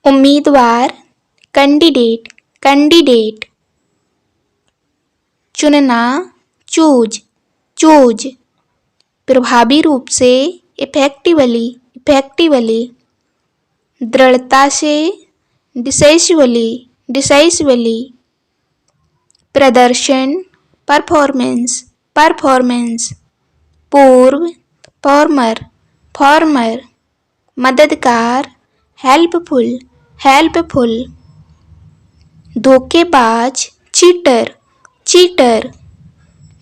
उम्मीदवार, candidate, candidate. चुनना, choose, choose. प्रभावी रूप से, इफेक्टिवली, इफेक्टिवली। दृढ़ता से, डिसाइसिवली, डिसाइसिवली। प्रदर्शन, परफॉर्मेंस, परफॉर्मेंस। पूर्व, फॉर्मर, फॉर्मर। मददगार, हेल्पफुल, हेल्पफुल। धोखेबाज, चीटर, चीटर।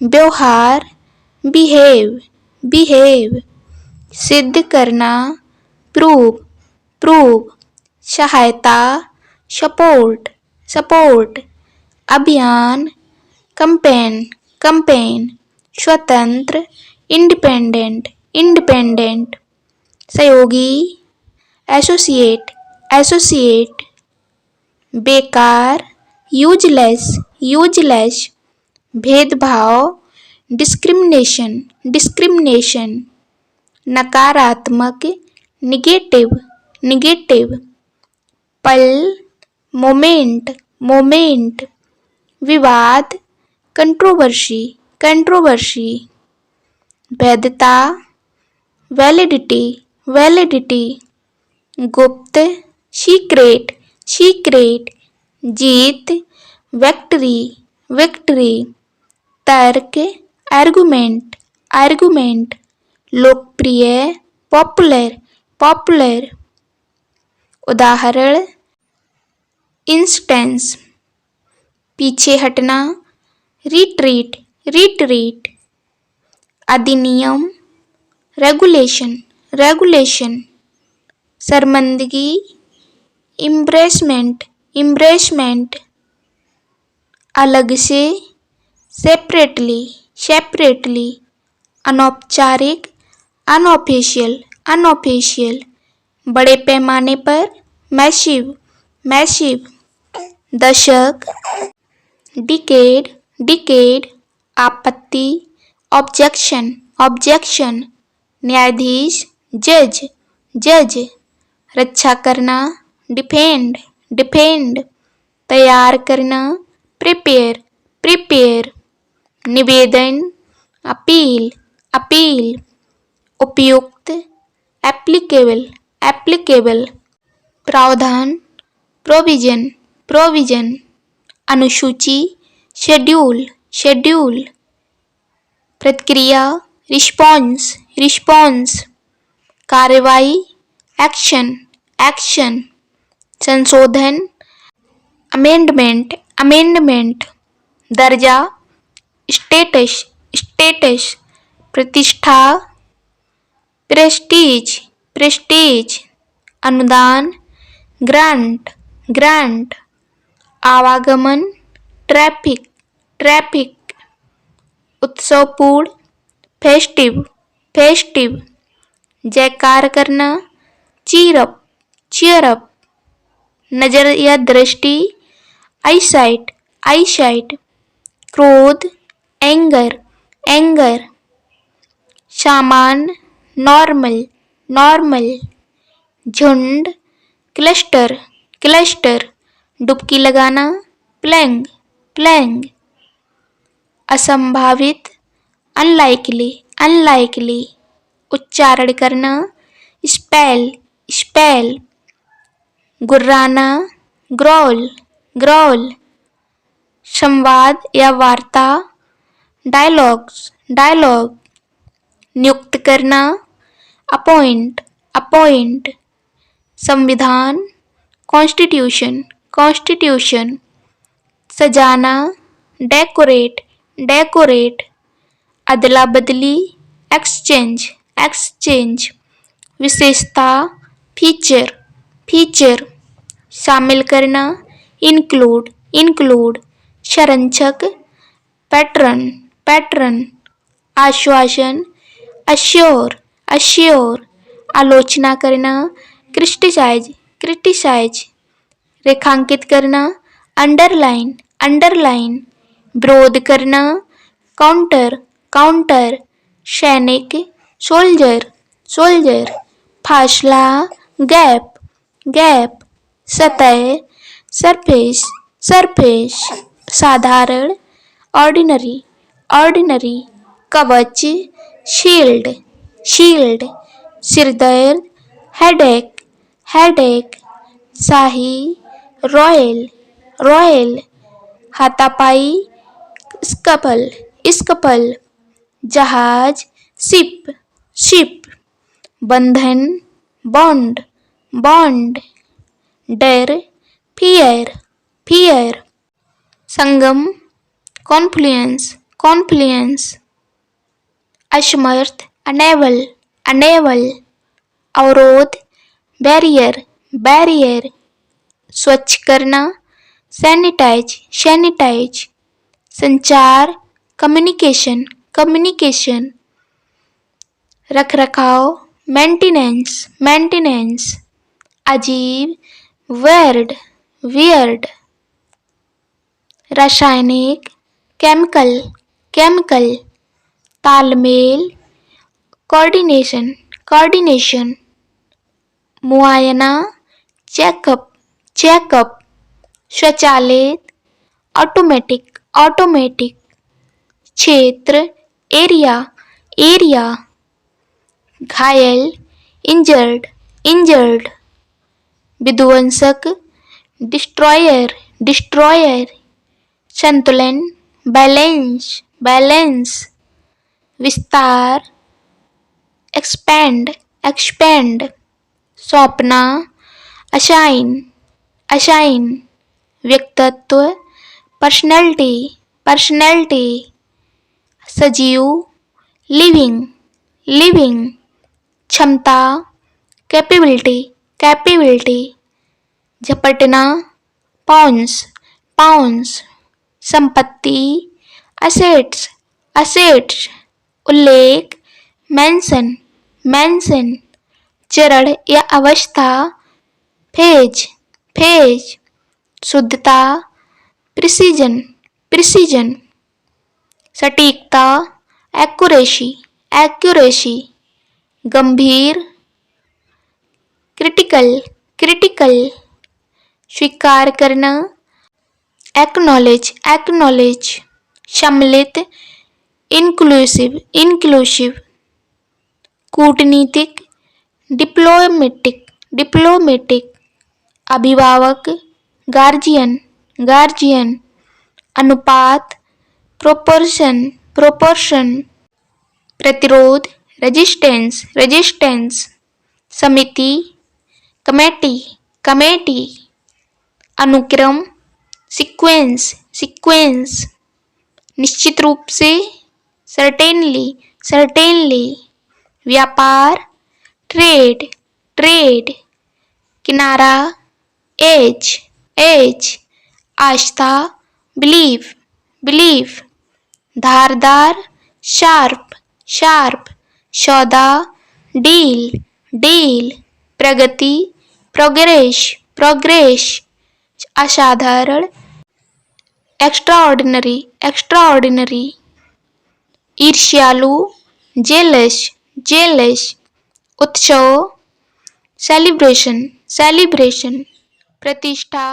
व्यवहार, बिहेव, बिहेव। सिद्ध करना, प्रूव, प्रूव। सहायता, सपोर्ट, सपोर्ट। अभियान, कंपेन, कंपेन। स्वतंत्र, इंडिपेंडेंट, इंडिपेंडेंट। सहयोगी, एसोसिएट, एसोसिएट। बेकार, यूजलेस, यूजलेस। भेदभाव, डिस्क्रिमिनेशन, डिस्क्रिमिनेशन। नकारात्मक, निगेटिव, निगेटिव। पल, मोमेंट, मोमेंट। विवाद, कंट्रोवर्सी, कंट्रोवर्सी। वैधता, वैलिडिटी, वैलिडिटी। गुप्त, सीक्रेट, सीक्रेट। जीत, विक्ट्री, विक्ट्री। तर्क, आर्गुमेंट, आर्गुमेंट। लोकप्रिय, पॉपुलर, पॉपुलर। उदाहरण, इंस्टेंस। पीछे हटना, रिट्रीट, रिट्रीट। अधिनियम, रेगुलेशन, रेगुलेशन। शर्मिंदगी, इम्ब्रेसमेंट, इम्ब्रेसमेंट। अलग से, सेपरेटली, सेपरेटली। अनौपचारिक, अनऑफिशियल, अनऑफिशियल। बड़े पैमाने पर, मैसिव, मैसिव। दशक, डिकेड, डिकेड। आपत्ति, ऑब्जेक्शन, ऑब्जेक्शन। न्यायाधीश, जज, जज। रक्षा करना, डिफेंड, डिफेंड। तैयार करना, प्रिपेयर, प्रिपेयर। निवेदन, अपील, अपील। उपयुक्त, एप्लीकेबल, एप्लीकेबल। प्रावधान, प्रोविजन, प्रोविजन। अनुसूची, शेड्यूल, शेड्यूल। प्रतिक्रिया, रिस्पॉन्स, रिस्पॉन्स। कार्रवाई, एक्शन, एक्शन। संशोधन, अमेंडमेंट, अमेंडमेंट। दर्जा, स्टेटस, स्टेटस। प्रतिष्ठा, प्रेस्टीज, प्रेस्टीज। अनुदान, ग्रांट, ग्रांट। आवागमन, ट्रैफिक, ट्रैफिक। उत्सवपूर्ण, फेस्टिव, फेस्टिव। जयकार करना, चीरअप, चीयरअप। नजर या दृष्टि, आईसाइट, आईसाइट। क्रोध, एंगर, एंगर। सामान्य, नॉर्मल, नॉर्मल। झुंड, क्लस्टर, क्लस्टर। डुबकी लगाना, प्लैंग, प्लैंग। असंभावित, अनलाइकली, अनलाइकली। उच्चारण करना, स्पेल, स्पेल। गुर्राना, ग्रॉल, ग्रॉल। संवाद या वार्ता, डायलॉग्स, डायलॉग। नियुक्त करना, अपॉइंट, अपॉइंट। संविधान, कॉन्स्टिट्यूशन, कॉन्स्टिट्यूशन। सजाना, डेकोरेट, डेकोरेट। अदला बदली, एक्सचेंज, एक्सचेंज। विशेषता, फीचर, फीचर। शामिल करना, इंक्लूड, इंक्लूड। संरक्षक, पैटर्न, पैटर्न। आश्वासन, अश्योर, अश्योर। आलोचना करना, क्रिटिसाइज, क्रिटिसाइज। रेखांकित करना, अंडरलाइन, अंडरलाइन। विरोध करना, काउंटर, काउंटर। सैनिक, सोल्जर, सोल्जर। फासला, गैप, गैप। सतह, सरफेस, सरफेस। साधारण, ऑर्डिनरी, ऑर्डिनरी। कवच, शील्ड, शील्ड। सिरदर्द, हेडेक, हेडेक। शाही, रॉयल, रॉयल। हाथापाई, स्कपल, स्कपल। जहाज, शिप, शिप। बंधन, बॉन्ड, बॉन्ड। डर, फियर, फियर। संगम, कॉन्फ्लुएंस, कॉन्फ्लुएंस। असमर्थ, अनेबल, अनेबल। अवरोध, बैरियर, बैरियर। स्वच्छ करना, सैनिटाइज, सैनिटाइज। संचार, कम्युनिकेशन, कम्युनिकेशन। रख रखाव, मेंटेनेंस, मेंटेनेंस। अजीब, वियर्ड, वियर्ड। रासायनिक, केमिकल, केमिकल। तालमेल, कोऑर्डिनेशन, कोऑर्डिनेशन। मुआयना, चेकअप, चेकअप। स्वचालित, ऑटोमेटिक, ऑटोमेटिक। क्षेत्र, एरिया, एरिया। घायल, इंजर्ड, इंजर्ड। विध्वंसक, डिस्ट्रॉयर, डिस्ट्रॉयर। संतुलन, बैलेंस, बैलेंस। विस्तार, एक्सपेंड, एक्सपेंड। सौंपना, असाइन, असाइन। व्यक्तित्व, पर्सनैलिटी, पर्सनैलिटी। सजीव, लिविंग, लिविंग। क्षमता, कैपेबिलिटी, कैपेबिलिटी। झपटना, पाउंस, पाउंस। संपत्ति, असेट्स, असेट्स। उल्लेख, मेंशन, मेंशन। चरण या अवस्था, फेज, फेज। शुद्धता, प्रिसीजन, प्रिसीजन। सटीकता, एक्यूरेसी, एक्यूरेसी। गंभीर, क्रिटिकल, क्रिटिकल। स्वीकार करना, एक्नॉलेज, एक्नॉलेज। सम्मिलित, इंक्लूसिव, इंक्लूसिव। कूटनीतिक, डिप्लोमेटिक, डिप्लोमेटिक। अभिभावक, गार्जियन, गार्जियन। अनुपात, प्रोपोर्शन, प्रोपोर्शन। प्रतिरोध, रेजिस्टेंस, रेजिस्टेंस। समिति, कमेटी, कमेटी। अनुक्रम, सीक्वेंस, सीक्वेंस। निश्चित रूप से, सर्टेनली, सर्टेनली। व्यापार, ट्रेड, ट्रेड। किनारा, एज, एज। आस्था, बिलीफ, बिलीफ। धारदार, शार्प, शार्प। सौदा, डील, डील। प्रगति, प्रोग्रेस, प्रोग्रेस। असाधारण, एक्स्ट्राऑर्डिनरी, एक्स्ट्राऑर्डिनरी। ईर्ष्यालु, जेलस, जेलस। उत्सव, सेलिब्रेशन, सेलिब्रेशन। प्रतिष्ठा,